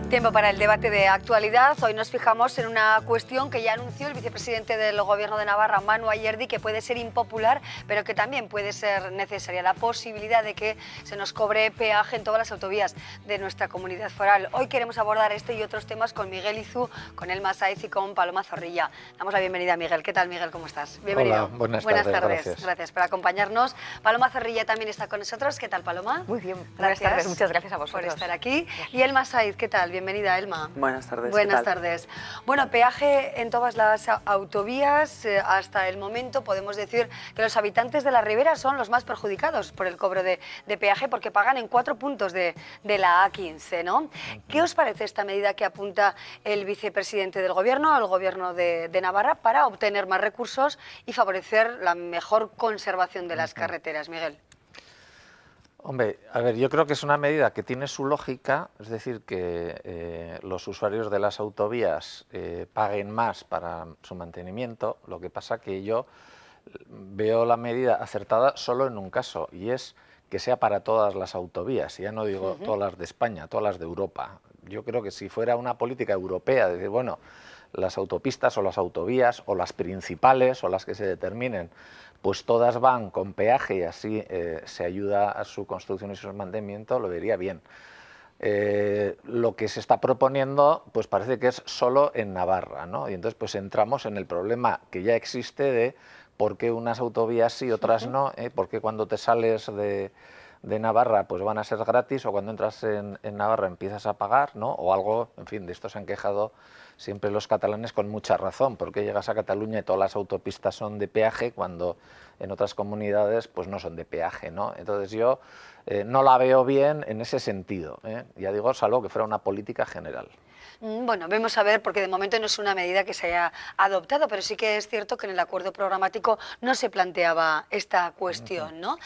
Tiempo para el debate de actualidad. Hoy nos fijamos en una cuestión que ya anunció el vicepresidente del Gobierno de Navarra, Manu Ayerdi, que puede ser impopular, pero que también puede ser necesaria, la posibilidad de que se nos cobre peaje en todas las autovías de nuestra comunidad foral. Hoy queremos abordar este y otros temas con Miguel Izú, con Elma Saiz y con Paloma Zorrilla. Damos la bienvenida a Miguel. ¿Qué tal, Miguel? ¿Cómo estás? Bienvenido. Hola, buenas tardes. Gracias por acompañarnos. Paloma Zorrilla también está con nosotros. ¿Qué tal, Paloma? Muy bien. Buenas tardes. Muchas gracias a vosotros por estar aquí. Y Elma Saiz, ¿qué tal? Bienvenida, Elma. Buenas tardes. Buenas tardes. Bueno, peaje en todas las autovías. Hasta el momento podemos decir que los habitantes de la Ribera son los más perjudicados por el cobro de peaje porque pagan en 4 puntos de la A15, ¿no? ¿Qué os parece esta medida que apunta el vicepresidente del Gobierno, al Gobierno de Navarra, para obtener más recursos y favorecer la mejor conservación de las carreteras, Miguel? Hombre, a ver, yo creo que es una medida que tiene su lógica, es decir, que los usuarios de las autovías paguen más para su mantenimiento. Lo que pasa que yo veo la medida acertada solo en un caso, y es que sea para todas las autovías. Ya no digo todas las de España, todas las de Europa. Yo creo que si fuera una política europea, decir, bueno, las autopistas o las autovías o las principales o las que se determinen, pues todas van con peaje y así se ayuda a su construcción y su mantenimiento, lo vería bien. Lo que se está proponiendo pues parece que es solo en Navarra, ¿no? Y entonces pues entramos en el problema que ya existe de por qué unas autovías sí, otras no, por qué cuando te sales de Navarra pues van a ser gratis o cuando entras en Navarra empiezas a pagar, ¿no? O algo, en fin, de esto se han quejado siempre los catalanes con mucha razón, porque llegas a Cataluña y todas las autopistas son de peaje cuando en otras comunidades pues no son de peaje, ¿no? Entonces yo no la veo bien en ese sentido, ya digo, salvo que fuera una política general. Bueno, vamos a ver, porque de momento no es una medida que se haya adoptado, pero sí que es cierto que en el acuerdo programático no se planteaba esta cuestión, ¿no?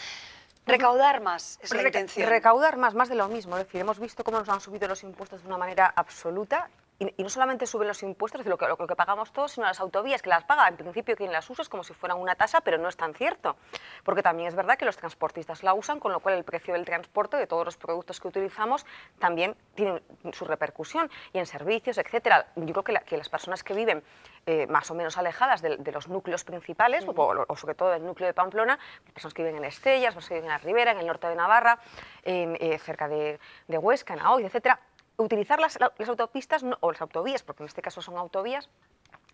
Recaudar más es la intención. Recaudar más de lo mismo. Es decir, hemos visto cómo nos han subido los impuestos de una manera absoluta. Y no solamente suben los impuestos, lo que pagamos todos, sino las autovías, que las paga en principio quien las usa, es como si fueran una tasa, pero no es tan cierto. Porque también es verdad que los transportistas la usan, con lo cual el precio del transporte de todos los productos que utilizamos también tiene su repercusión. Y en servicios, etcétera. Yo creo que las personas que viven más o menos alejadas de los núcleos principales, o sobre todo del núcleo de Pamplona, personas que viven en Estella, personas que viven en la Ribera, en el norte de Navarra, cerca de Huesca, en Aoiz, etcétera, utilizar las autopistas o las autovías, porque en este caso son autovías,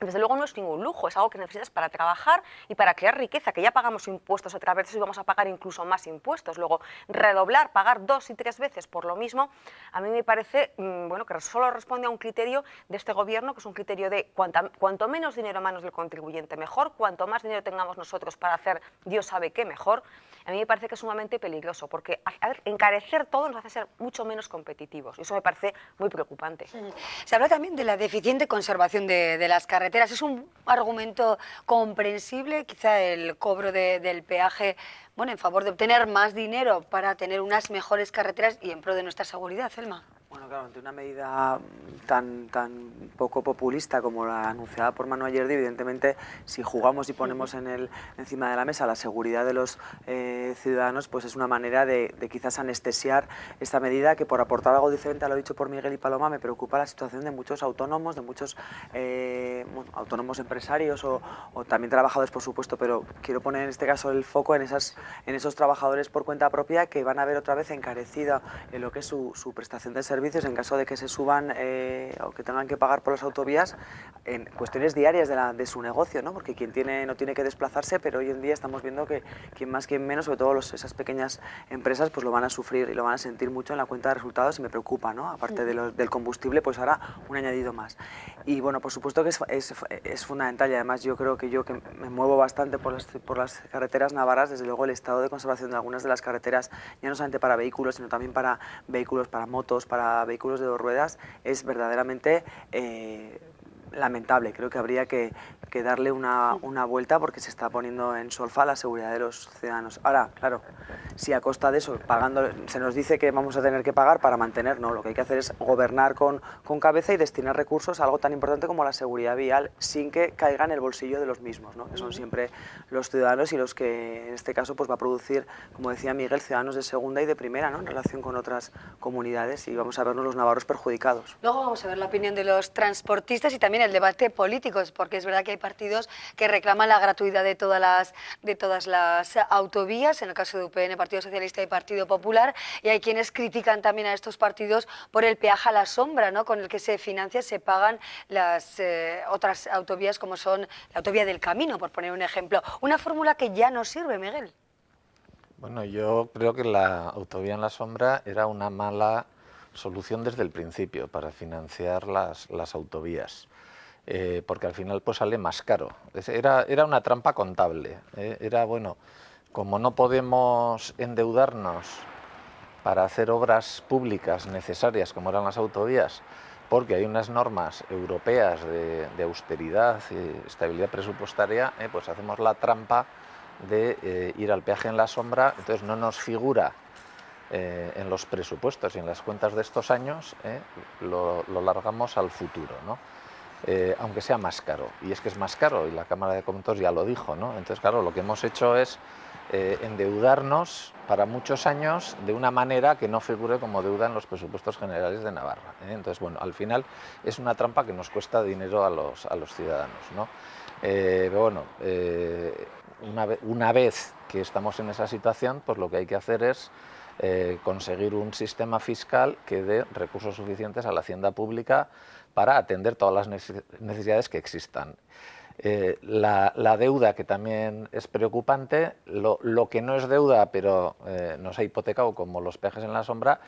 desde luego no es ningún lujo, es algo que necesitas para trabajar y para crear riqueza, que ya pagamos impuestos otra vez y vamos a pagar incluso más impuestos. Luego, redoblar, pagar 2 y 3 veces por lo mismo, a mí me parece bueno, que solo responde a un criterio de este gobierno, que es un criterio de cuanto menos dinero a manos del contribuyente mejor, cuanto más dinero tengamos nosotros para hacer Dios sabe qué mejor. A mí me parece que es sumamente peligroso, porque encarecer todo nos hace ser mucho menos competitivos, y eso me parece muy preocupante. Se habla también de la deficiente conservación de las carreteras. ¿Es un argumento comprensible, quizá el cobro del peaje, bueno, en favor de obtener más dinero para tener unas mejores carreteras y en pro de nuestra seguridad, Elma? Bueno, claro, ante una medida tan poco populista como la anunciada por Manu Ayerdi, evidentemente, si jugamos y ponemos encima de la mesa la seguridad de los ciudadanos, pues es una manera de quizás anestesiar esta medida, que por aportar algo diferente a lo dicho por Miguel y Paloma, me preocupa la situación de muchos autónomos, de muchos autónomos empresarios o también trabajadores, por supuesto, pero quiero poner en este caso el foco en esos trabajadores por cuenta propia que van a ver otra vez encarecida en lo que es su prestación de servicios en caso de que se suban o que tengan que pagar por las autovías en cuestiones diarias de su negocio, ¿no? Porque quien tiene no tiene que desplazarse, pero hoy en día estamos viendo que quien más, quien menos, sobre todo esas pequeñas empresas, pues lo van a sufrir y lo van a sentir mucho en la cuenta de resultados, y me preocupa, ¿no? Aparte del combustible, pues ahora un añadido más. Y bueno, por supuesto que es fundamental, y además yo creo que me muevo bastante por las carreteras navarras, desde luego el estado de conservación de algunas de las carreteras, ya no solamente para vehículos, sino también para vehículos, para motos, para vehículos de 2 ruedas, es verdaderamente lamentable. Creo que habría que darle una vuelta porque se está poniendo en solfa la seguridad de los ciudadanos. Ahora, claro, si a costa de eso, pagando, se nos dice que vamos a tener que pagar para mantener, no, lo que hay que hacer es gobernar con cabeza y destinar recursos a algo tan importante como la seguridad vial sin que caiga en el bolsillo de los mismos, ¿no? Que son siempre los ciudadanos y los que en este caso pues va a producir, como decía Miguel, ciudadanos de segunda y de primera, ¿no? En relación con otras comunidades, y vamos a vernos los navarros perjudicados. Luego vamos a ver la opinión de los transportistas y también el debate político, porque es verdad que hay partidos que reclaman la gratuidad de todas las autovías, en el caso de UPN, Partido Socialista y Partido Popular, y hay quienes critican también a estos partidos por el peaje a la sombra, ¿no? Con el que se financia, se pagan las otras autovías como son la autovía del Camino, por poner un ejemplo. Una fórmula que ya no sirve, Miguel. Bueno, yo creo que la autovía en la sombra era una mala solución desde el principio para financiar las autovías, porque al final pues sale más caro. Era una trampa contable, era bueno, como no podemos endeudarnos para hacer obras públicas necesarias como eran las autovías, porque hay unas normas europeas de austeridad y estabilidad presupuestaria, pues hacemos la trampa de ir al peaje en la sombra, entonces no nos figura en los presupuestos y en las cuentas de estos años, lo largamos al futuro, ¿no? Aunque sea más caro, y es que es más caro y la Cámara de Comuneros ya lo dijo, ¿no? Entonces claro, lo que hemos hecho es endeudarnos para muchos años de una manera que no figure como deuda en los presupuestos generales de Navarra, ¿eh? Entonces bueno, al final es una trampa que nos cuesta dinero a los ciudadanos, ¿no? Pero bueno, una vez que estamos en esa situación, pues lo que hay que hacer es conseguir un sistema fiscal que dé recursos suficientes a la hacienda pública para atender todas las necesidades que existan. La deuda, que también es preocupante, lo que no es deuda pero nos ha hipotecado, como los peajes en la sombra,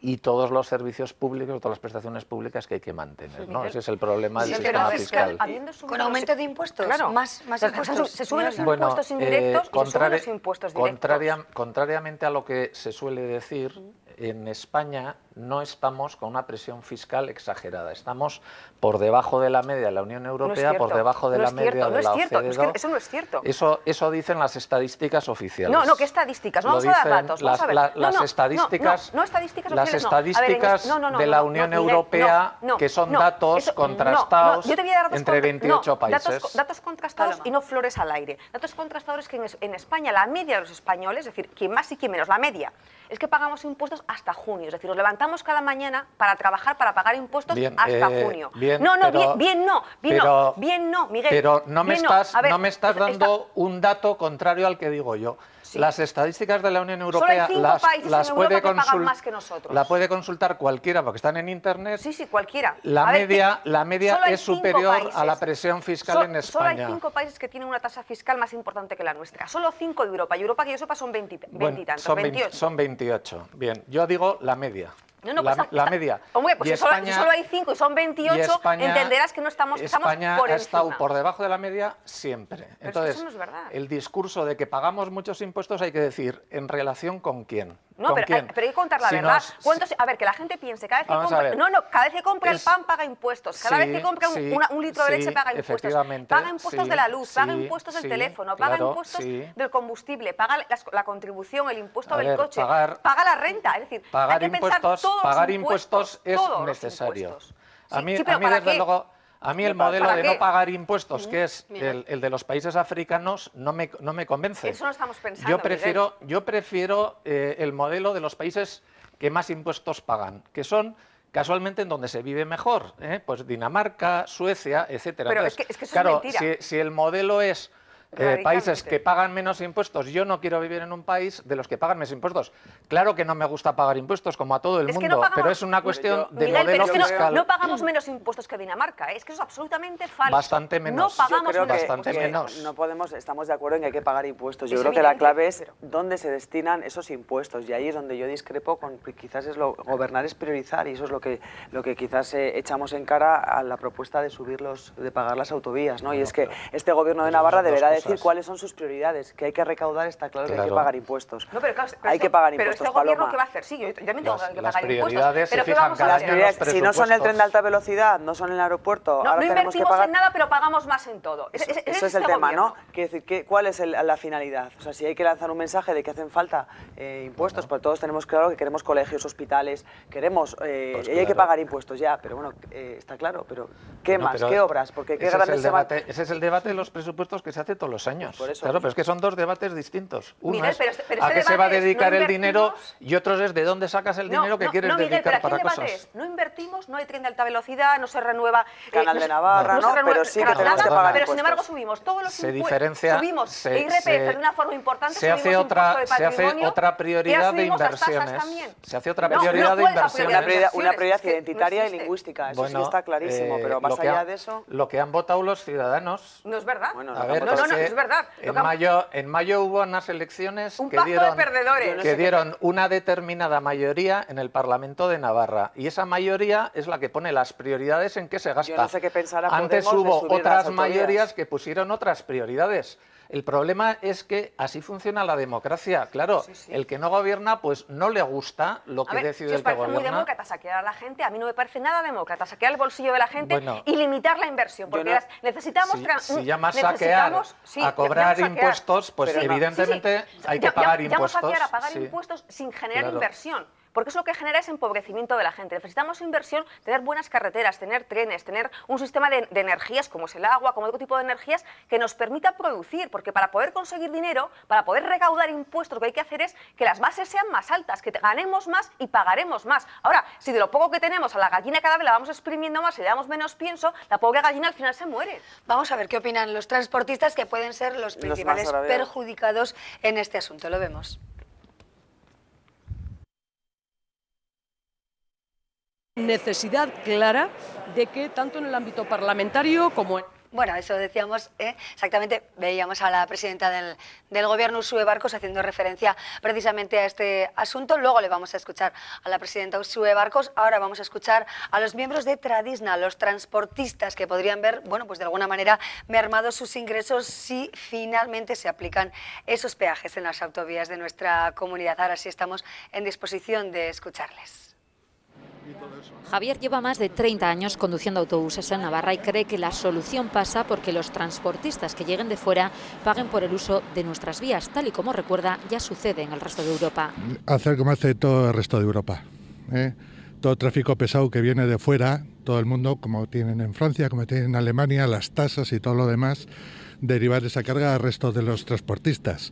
y todos los servicios públicos, todas las prestaciones públicas que hay que mantener, ¿no? Ese es el problema del sistema fiscal. ¿Con aumento de impuestos? Claro. Más impuestos. Se suben los impuestos indirectos y se suben los impuestos directos. Contrariamente a lo que se suele decir, en España no estamos con una presión fiscal exagerada. Estamos por debajo de la media de la Unión Europea, por debajo de la media de la OCDE. Es que eso no es cierto. Eso dicen las estadísticas oficiales. No, ¿qué estadísticas? No vamos a dar datos. Vamos a ver. Las estadísticas, no estadísticas las oficiales, estadísticas de la Unión Europea, que son datos contrastados yo te voy a dar datos entre 28 países. Datos contrastados y no flores al aire. Datos contrastados es que en España la media de los españoles, es decir, quien más y quien menos, la media, es que pagamos impuestos hasta junio. Es decir, nos levantamos cada mañana para trabajar, para pagar impuestos hasta junio. Bien, Miguel. Pero no me estás dando un dato contrario al que digo yo. Sí. Las estadísticas de la Unión Europea las puede consultar cualquiera porque están en internet. Sí, cualquiera. La media es superior a la presión fiscal en España. Solo hay 5 países que tienen una tasa fiscal más importante que la nuestra. Solo 5 de Europa. Y Europa, que yo sepa, son 20 y tantos, 28. Son 28. Bien, yo digo la media. La media. Hombre, pues si solo hay 5 y son 28, entenderás que no estamos España por ha encima. estado por debajo de la media siempre. Pero entonces, eso no es verdad. El discurso de que pagamos muchos impuestos hay que decir, ¿en relación con quién? No, pero hay que contar la verdad. A ver, que la gente piense, cada vez que compra el pan paga impuestos, cada vez que compra un litro de leche paga impuestos, paga impuestos de la luz, paga impuestos del teléfono, paga impuestos del combustible, paga la contribución, el impuesto del coche, paga la renta, es decir, hay que pensar pagar impuestos es necesario. A mí, desde luego, el modelo de no pagar impuestos, que es el de los países africanos, no me convence. Eso no estamos pensando. Yo prefiero el modelo de los países que más impuestos pagan, que son casualmente en donde se vive mejor, pues Dinamarca, Suecia, etcétera. Pero entonces, es que eso claro, es mentira. Si el modelo es países que pagan menos impuestos, yo no quiero vivir en un país de los que pagan menos impuestos. Claro que no me gusta pagar impuestos, como a todo el mundo, pero es una cuestión de modelo fiscal. No pagamos menos impuestos que Dinamarca, es que eso es absolutamente falso. Bastante menos. No pagamos menos. No podemos, estamos de acuerdo en que hay que pagar impuestos. Yo creo que la clave es dónde se destinan esos impuestos, y ahí es donde yo discrepo con, quizás gobernar es priorizar, y eso es lo que quizás echamos en cara a la propuesta de pagar las autovías, ¿no? Y es que este gobierno de Navarra deberá decir cuáles son sus prioridades. Que hay que recaudar, está claro que hay que pagar impuestos. No, pero claro, hay que pagar impuestos, pero este gobierno, Paloma. ¿qué va a hacer? Sí, yo también tengo que pagar impuestos. Prioridades Pero se ¿qué fijan vamos a cada hacer? año en los Si no son el tren de presupuestos. alta velocidad, no son el aeropuerto, No, ahora no tenemos que invertimos pagar... en nada, pero pagamos más en todo. Eso Ese es el este tema, gobierno. ¿no? Quiero decir, ¿cuál es la finalidad? O sea, si hay que lanzar un mensaje de que hacen falta impuestos, pues todos tenemos claro que queremos colegios, hospitales, queremos... y hay que pagar impuestos, ya, pero bueno, está claro, pero ¿qué No, más? pero ¿Qué obras? Porque qué ese grandes es el debate, ese es el debate de los presupuestos que se hace todos los años. Por eso. Claro, pero es que son dos debates distintos. Uno Miguel, es pero a este qué se va a debate es, dedicar no el dinero invertimos- y otro es de dónde sacas el dinero que quieres Miguel, dedicar pero aquí para el debate cosas. es, no invertimos, no hay tren de alta velocidad, no se renueva... Canal no de se- Navarra, se ¿no? renueva Pero sí que nada, tenemos que pagar pero sin impuestos. embargo subimos todos los Se impuestos, diferencia, subimos el IRPF de una forma importante, se hace subimos otra, impuesto de se hace patrimonio, otra y prioridad ahora de subimos las tasas inversiones. también. Se hace otra No, prioridad no de puede la inversiones. prioridad. Una prioridad Es que no identitaria y existe. lingüística, eso sí Bueno, está clarísimo, pero más lo que allá han- de eso... Lo que han votado los ciudadanos. No es verdad. Bueno, A ver, no, es que es verdad. Lo en mayo hubo unas elecciones Un que pacto de dieron, perdedores. que dieron una determinada mayoría en el Parlamento de Navarra. Y esa mayoría es la que pone las prioridades en qué se gasta. Yo no sé qué pensará Antes Podemos de hubo subir las otras autovías. mayorías que pusieron otras prioridades. El problema es que así funciona la democracia. Claro, el que no gobierna, pues no le gusta lo A que ver, decide si os el que parece muy gobierna. demócrata saquear a la gente, a mí no me parece nada demócrata saquear el bolsillo de la gente Bueno, y limitar la inversión, porque no- necesitamos... Si llamas saquear a cobrar impuestos, pues Pero no. evidentemente hay que pagar impuestos. Llamo saquear a pagar sí. impuestos sin generar Claro. inversión. Porque eso lo que genera es empobrecimiento de la gente. Necesitamos inversión, tener buenas carreteras, tener trenes, tener un sistema de energías como es el agua, como otro tipo de energías que nos permita producir. Porque para poder conseguir dinero, para poder recaudar impuestos, lo que hay que hacer es que las bases sean más altas, que ganemos más y pagaremos más. Ahora, si de lo poco que tenemos a la gallina cada vez la vamos exprimiendo más y le damos menos pienso, la pobre gallina al final se muere. Vamos a ver qué opinan los transportistas, que pueden ser los principales agraviados. perjudicados en este asunto. Lo vemos. Necesidad clara de que tanto en el ámbito parlamentario como en... Bueno, eso decíamos, exactamente, veíamos a la presidenta del Gobierno, Uxue Barkos, haciendo referencia precisamente a este asunto. Luego le vamos a escuchar a la presidenta Uxue Barkos. Ahora vamos a escuchar a los miembros de Tradisna, los transportistas, que podrían ver, bueno, pues de alguna manera mermados sus ingresos si finalmente se aplican esos peajes en las autovías de nuestra comunidad. Ahora sí estamos en disposición de escucharles. Javier lleva más de 30 años conduciendo autobuses en Navarra y cree que la solución pasa porque los transportistas que lleguen de fuera paguen por el uso de nuestras vías, tal y como recuerda ya sucede en el resto de Europa. Hacer como hace todo el resto de Europa. Todo tráfico pesado que viene de fuera, todo el mundo, como tienen en Francia, como tienen en Alemania, las tasas y todo lo demás, derivar esa carga al resto de los transportistas.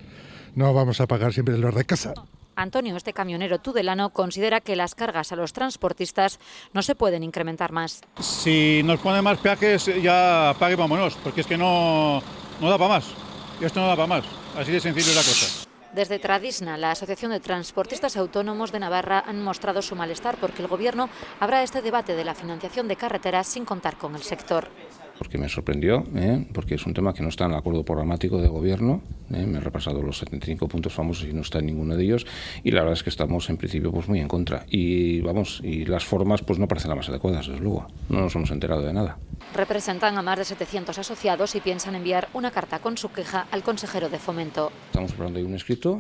No vamos a pagar siempre los de casa. Antonio, este camionero tudelano, considera que las cargas a los transportistas no se pueden incrementar más. Si nos ponen más peajes, ya pague, vámonos, porque es que no da para más. Esto no da para más. Así de sencillo es la cosa. Desde Tradisna, la Asociación de Transportistas Autónomos de Navarra, han mostrado su malestar porque el Gobierno abra este debate de la financiación de carreteras sin contar con el sector. Porque me sorprendió, porque es un tema que no está en el acuerdo programático de gobierno. Me he repasado los 75 puntos famosos y no está en ninguno de ellos. Y la verdad es que estamos en principio pues muy en contra. Y vamos, y las formas pues no parecen las más adecuadas, desde luego. No nos hemos enterado de nada. Representan a más de 700 asociados y piensan enviar una carta con su queja al consejero de Fomento. Estamos preparando ahí un escrito,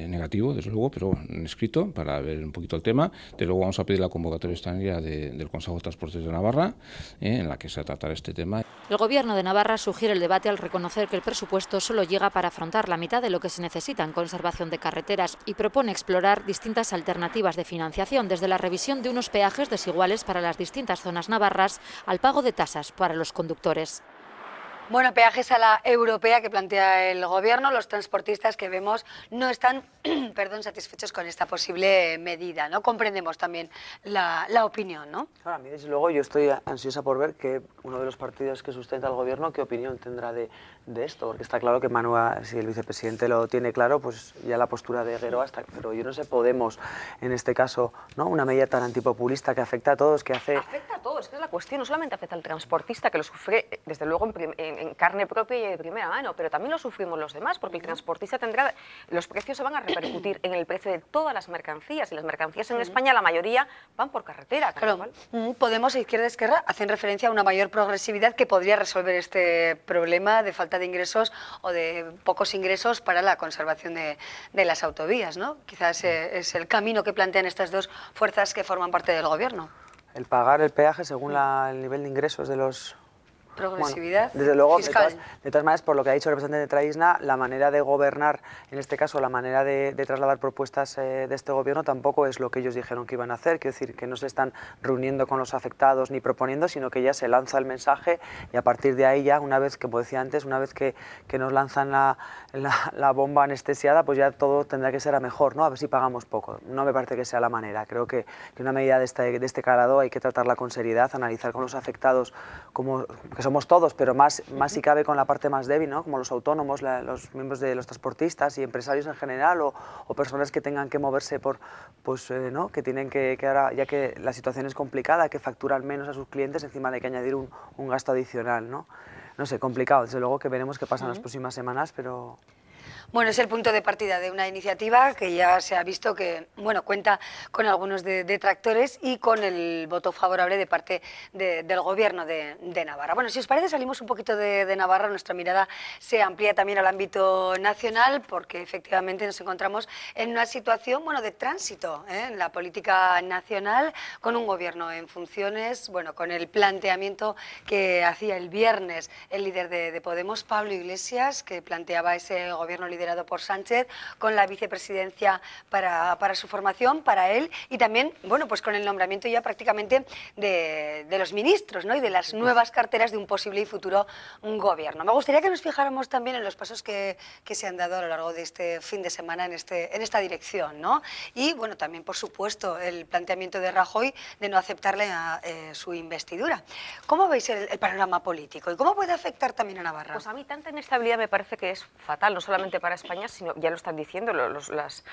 negativo, desde luego, pero un escrito para ver un poquito el tema. De luego vamos a pedir la convocatoria extraordinaria del Consejo de Transportes de Navarra, en la que se tratará este tema. El Gobierno de Navarra sugiere el debate al reconocer que el presupuesto solo llega para afrontar la mitad de lo que se necesita en conservación de carreteras y propone explorar distintas alternativas de financiación, desde la revisión de unos peajes desiguales para las distintas zonas navarras al pago de tasas para los conductores. Bueno, peajes a la europea que plantea el Gobierno. Los transportistas que vemos no están satisfechos con esta posible medida, ¿no? Comprendemos también la opinión, ¿no? Claro, a mí desde luego yo estoy ansiosa por ver que uno de los partidos que sustenta al Gobierno qué opinión tendrá de esto, porque está claro que Manuel, si el vicepresidente lo tiene claro, pues ya la postura de Guerrero hasta, pero yo no sé, Podemos, en este caso, ¿no? Una medida tan antipopulista que afecta a todos, que hace... Afecta a todos, es que es la cuestión, no solamente afecta al transportista que lo sufre, desde luego, en carne propia y de primera mano, pero también lo sufrimos los demás, porque el transportista tendrá, los precios se van a repercutir en el precio de todas las mercancías, y las mercancías en España, la mayoría, van por carretera. Claro, Podemos e Izquierda Esquerra hacen referencia a una mayor progresividad que podría resolver este problema de falta de ingresos o de pocos ingresos para la conservación de las autovías, ¿no? Quizás es el camino que plantean estas dos fuerzas que forman parte del Gobierno. El pagar el peaje según el nivel de ingresos de los... Progresividad desde luego, fiscal. de todas maneras, por lo que ha dicho el representante de Traisna, la manera de gobernar, en este caso la manera de trasladar propuestas de este gobierno tampoco es lo que ellos dijeron que iban a hacer, quiero decir, que no se están reuniendo con los afectados ni proponiendo, sino que ya se lanza el mensaje y a partir de ahí ya, una vez, como decía antes, una vez que nos lanzan la bomba anestesiada, pues ya todo tendrá que ser a mejor, ¿no? A ver si pagamos poco. No me parece que sea la manera, creo que una medida de este calado hay que tratarla con seriedad, analizar con los afectados que somos todos, pero más si cabe con la parte más débil, ¿no? Como los autónomos, los miembros de los transportistas y empresarios en general, o personas que tengan que moverse ¿no? Que tienen que ahora, ya que la situación es complicada, que facturan menos a sus clientes, encima hay que añadir un gasto adicional, ¿no? No sé, complicado, desde luego que veremos qué pasa en las próximas semanas, pero... Bueno, es el punto de partida de una iniciativa que ya se ha visto que, bueno, cuenta con algunos detractores y con el voto favorable de parte del Gobierno de Navarra. Bueno, si os parece, salimos un poquito de Navarra, nuestra mirada se amplía también al ámbito nacional, porque efectivamente nos encontramos en una situación, bueno, de tránsito en la política nacional, con un Gobierno en funciones, bueno, con el planteamiento que hacía el viernes el líder de Podemos, Pablo Iglesias, que planteaba ese Gobierno liderado por Sánchez, con la vicepresidencia para su formación, para él, y también, bueno, pues con el nombramiento ya prácticamente de los ministros, ¿no? Y de las nuevas carteras de un posible y futuro gobierno. Me gustaría que nos fijáramos también en los pasos que se han dado a lo largo de este fin de semana en esta dirección, ¿no? Y, bueno, también, por supuesto, el planteamiento de Rajoy de no aceptarle su investidura. ¿Cómo veis el panorama político y cómo puede afectar también a Navarra? Pues a mí tanta inestabilidad me parece que es fatal, no solamente para España, sino ya lo están diciendo las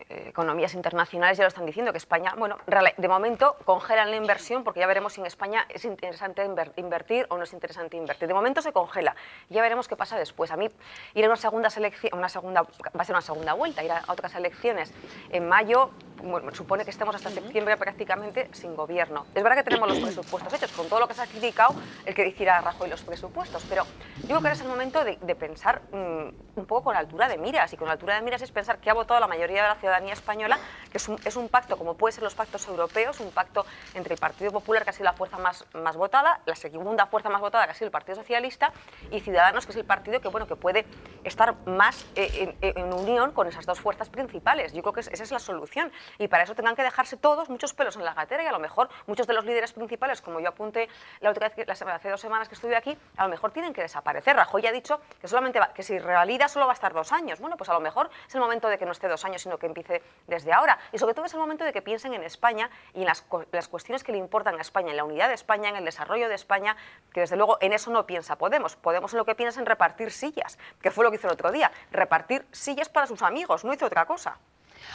economías internacionales, ya lo están diciendo, que España, bueno, de momento congelan la inversión, porque ya veremos si en España es interesante invertir o no es interesante invertir. De momento se congela, ya veremos qué pasa después. A mí ir a va a ser una segunda vuelta, ir a otras elecciones en mayo, bueno, supone que estemos hasta septiembre prácticamente sin gobierno. Es verdad que tenemos los presupuestos hechos, con todo lo que se ha criticado el que hiciera Rajoy los presupuestos, pero digo que ahora es el momento de pensar un poco con altura de miras, y con altura de miras es pensar que ha votado la mayoría de la ciudadanía española, que es un pacto, como puede ser los pactos europeos, un pacto entre el Partido Popular, que ha sido la fuerza más votada, la segunda fuerza más votada, que ha sido el Partido Socialista, y Ciudadanos, que es el partido que, bueno, que puede estar más en unión con esas dos fuerzas principales. Yo creo que esa es la solución, y para eso tendrán que dejarse todos muchos pelos en la gatera, y a lo mejor muchos de los líderes principales, como yo apunté la otra vez, hace 2 semanas que estuve aquí, a lo mejor tienen que desaparecer. Rajoy ha dicho que si revalida solo va a estar 2 años. Bueno, pues a lo mejor es el momento de que no esté 2 años, sino que empiece desde ahora. Y sobre todo es el momento de que piensen en España y en las cuestiones que le importan a España, en la unidad de España, en el desarrollo de España, que desde luego en eso no piensa Podemos. Podemos en lo que piensa es en repartir sillas, que fue lo que hizo el otro día, repartir sillas para sus amigos, no hizo otra cosa.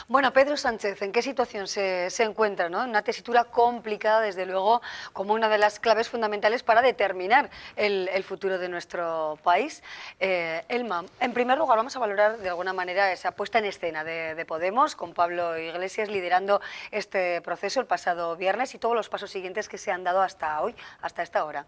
Bueno, Pedro Sánchez, ¿en qué situación se encuentra, ¿no? En una tesitura complicada, desde luego, como una de las claves fundamentales para determinar el futuro de nuestro país. Elma, en primer lugar, vamos a valorar de alguna manera esa puesta en escena de Podemos, con Pablo Iglesias liderando este proceso el pasado viernes, y todos los pasos siguientes que se han dado hasta hoy, hasta esta hora.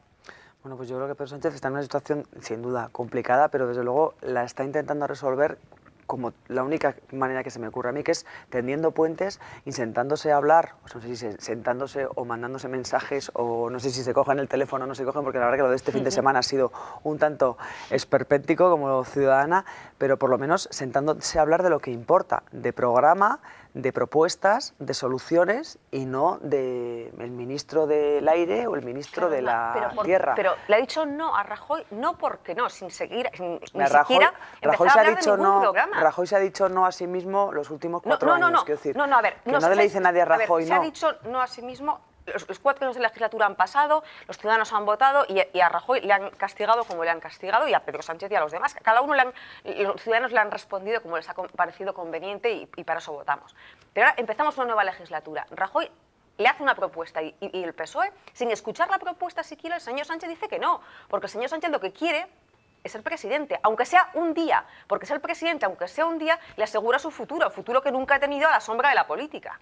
Bueno, pues yo creo que Pedro Sánchez está en una situación, sin duda, complicada, pero desde luego la está intentando resolver como la única manera que se me ocurre a mí, que es tendiendo puentes y sentándose a hablar, o sea, no sé si sentándose o mandándose mensajes, o no sé si se cogen el teléfono o no se cogen, porque la verdad que lo de este fin de semana ha sido un tanto esperpéntico como ciudadana, pero por lo menos sentándose a hablar de lo que importa, de programa, de propuestas, de soluciones, y no de el ministro del aire o el ministro de la tierra. Pero le ha dicho no a Rajoy, no porque no, sin seguir, ni Rajoy, siquiera empezar a hablar de ningún programa. Rajoy se ha dicho no a sí mismo los últimos 4 años, quiero decir. A ver, que no le dice nadie a Rajoy, se ha dicho no a sí mismo. Los 4 años de legislatura han pasado, los ciudadanos han votado y a Rajoy le han castigado como le han castigado, y a Pedro Sánchez y a los demás. Cada uno los ciudadanos le han respondido como les ha parecido conveniente, y para eso votamos. Pero ahora empezamos una nueva legislatura. Rajoy le hace una propuesta y el PSOE, sin escuchar la propuesta siquiera, el señor Sánchez dice que no, porque el señor Sánchez lo que quiere es ser presidente, aunque sea un día, porque ser presidente, aunque sea un día, le asegura su futuro, futuro que nunca ha tenido a la sombra de la política.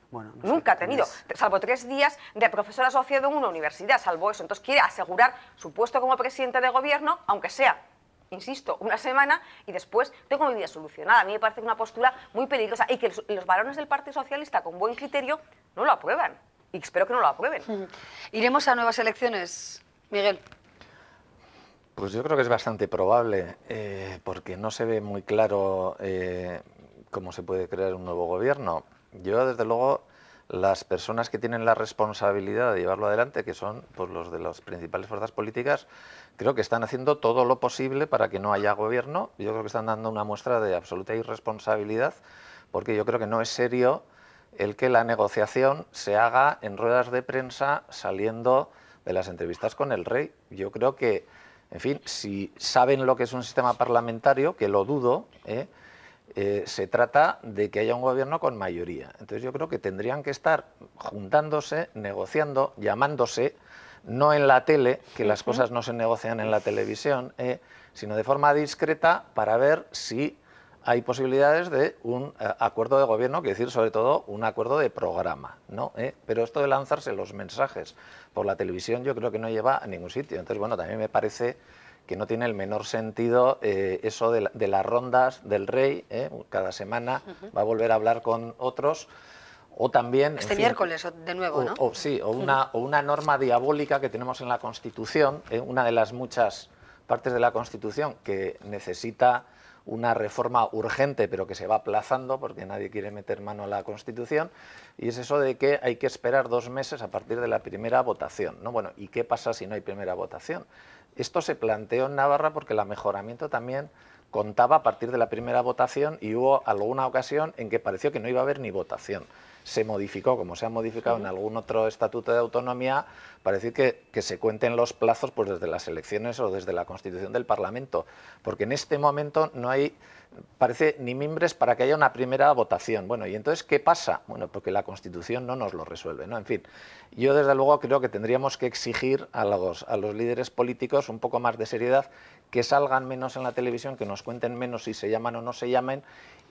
Bueno, no sé, Nunca ha tenido, salvo 3 días de profesor asociado en una universidad, salvo eso. Entonces quiere asegurar su puesto como presidente de gobierno, aunque sea, insisto, una semana, y después tengo mi vida solucionada. A mí me parece una postura muy peligrosa y que los varones del Partido Socialista con buen criterio no lo aprueban. Y espero que no lo aprueben. ¿Iremos a nuevas elecciones, Miguel? Pues yo creo que es bastante probable, porque no se ve muy claro cómo se puede crear un nuevo gobierno. Yo, desde luego, las personas que tienen la responsabilidad de llevarlo adelante, que son pues, los de las principales fuerzas políticas, creo que están haciendo todo lo posible para que no haya gobierno. Yo creo que están dando una muestra de absoluta irresponsabilidad, porque yo creo que no es serio el que la negociación se haga en ruedas de prensa saliendo de las entrevistas con el rey. Yo creo que, en fin, si saben lo que es un sistema parlamentario, que lo dudo, se trata de que haya un gobierno con mayoría. Entonces yo creo que tendrían que estar juntándose, negociando, llamándose, no en la tele, que las cosas no se negocian en la televisión, sino de forma discreta para ver si hay posibilidades de un acuerdo de gobierno, que decir sobre todo un acuerdo de programa, ¿no? Pero esto de lanzarse los mensajes por la televisión yo creo que no lleva a ningún sitio. Entonces, bueno, también me parece que no tiene el menor sentido eso de las rondas del rey, cada semana va a volver a hablar con otros, o también... Este miércoles, de nuevo, ¿no? O una norma diabólica que tenemos en la Constitución, una de las muchas partes de la Constitución que necesita una reforma urgente, pero que se va aplazando porque nadie quiere meter mano a la Constitución, y es eso de que hay que esperar 2 meses a partir de la primera votación, ¿no? Bueno, ¿y qué pasa si no hay primera votación? Esto se planteó en Navarra porque el mejoramiento también contaba a partir de la primera votación y hubo alguna ocasión en que pareció que no iba a haber ni votación. Se modificó, como se ha modificado en algún otro estatuto de autonomía, para decir que se cuenten los plazos pues desde las elecciones o desde la constitución del Parlamento, porque en este momento no hay, parece, ni mimbres para que haya una primera votación. Bueno, ¿y entonces qué pasa? Bueno, porque la Constitución no nos lo resuelve, ¿no? En fin, yo desde luego creo que tendríamos que exigir a los líderes políticos un poco más de seriedad, que salgan menos en la televisión, que nos cuenten menos si se llaman o no se llamen,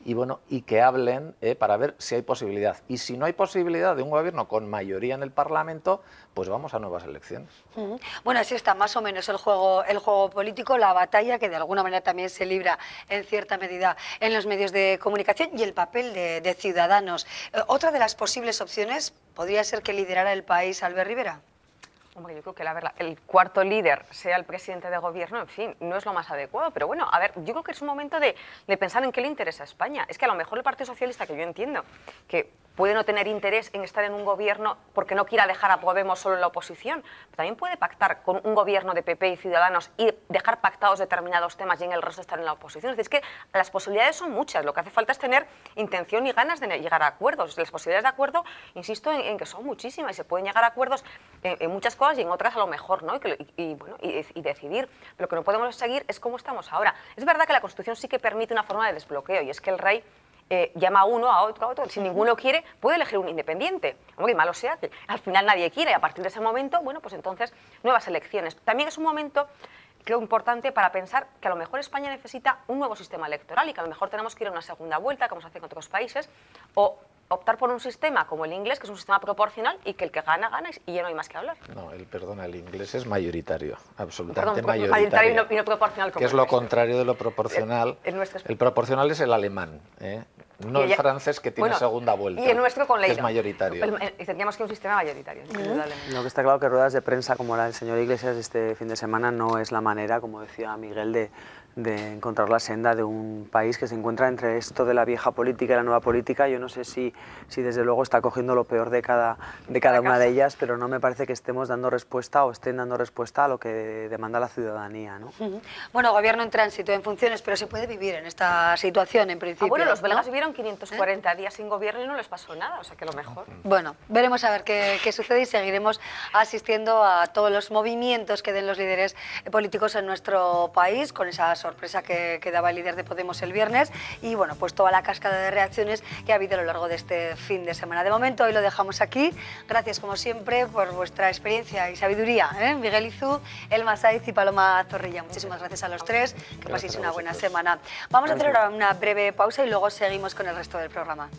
y bueno, y que hablen para ver si hay posibilidad. Y si no hay posibilidad de un gobierno con mayoría en el Parlamento, pues vamos a nuevas elecciones. Bueno, así está más o menos el juego político, la batalla que de alguna manera también se libra en cierta medida en los medios de comunicación y el papel de Ciudadanos. Otra de las posibles opciones podría ser que liderara el país Albert Rivera. Hombre, yo creo que el cuarto líder sea el presidente de gobierno, en fin, no es lo más adecuado. Pero bueno, a ver, yo creo que es un momento de pensar en qué le interesa a España. Es que a lo mejor el Partido Socialista, que yo entiendo que puede no tener interés en estar en un gobierno porque no quiera dejar a Podemos solo en la oposición, pero también puede pactar con un gobierno de PP y Ciudadanos y dejar pactados determinados temas y en el resto estar en la oposición. Es decir, es que las posibilidades son muchas, lo que hace falta es tener intención y ganas de llegar a acuerdos. Las posibilidades de acuerdo, insisto, en que son muchísimas y se pueden llegar a acuerdos en muchas cosas y en otras a lo mejor, ¿no? Y decidir. Lo que no podemos seguir es cómo estamos ahora. Es verdad que la Constitución sí que permite una forma de desbloqueo y es que el rey llama a uno, a otro, si ninguno quiere, puede elegir un independiente. Hombre, malo sea que al final nadie quiere y a partir de ese momento, bueno, pues entonces nuevas elecciones. También es un momento, creo, importante para pensar que a lo mejor España necesita un nuevo sistema electoral y que a lo mejor tenemos que ir a una segunda vuelta, como se hace en otros países, o optar por un sistema como el inglés, que es un sistema proporcional y que el que gana, gana y ya no hay más que hablar. No, el inglés es mayoritario, absolutamente mayoritario. Mayoritario y no proporcional como que es lo contrario de lo proporcional. El proporcional es el alemán, no el francés, que tiene segunda vuelta. Y el nuestro con ley. Es mayoritario. Tendríamos que un sistema mayoritario. Lo que está claro que ruedas de prensa como la del señor Iglesias este fin de semana no es la manera, como decía Miguel, de encontrar la senda de un país que se encuentra entre esto de la vieja política y la nueva política. Yo no sé si desde luego está cogiendo lo peor de cada una de ellas, pero no me parece que estemos dando respuesta o estén dando respuesta a lo que demanda la ciudadanía, ¿no? Bueno, gobierno en tránsito, en funciones, pero se puede vivir en esta situación en principio. Bueno, los belgas vivieron 540 días sin gobierno y no les pasó nada, o sea que lo mejor. Bueno, veremos a ver qué sucede y seguiremos asistiendo a todos los movimientos que den los líderes políticos en nuestro país con esas sorpresa que daba el líder de Podemos el viernes y bueno, pues toda la cascada de reacciones que ha habido a lo largo de este fin de semana. De momento hoy lo dejamos aquí. Gracias como siempre por vuestra experiencia y sabiduría, Miguel Izú, Elma Saiz y Paloma Zorrilla. Muchísimas gracias a los tres, que paséis una buena semana. Vamos a hacer ahora una breve pausa y luego seguimos con el resto del programa.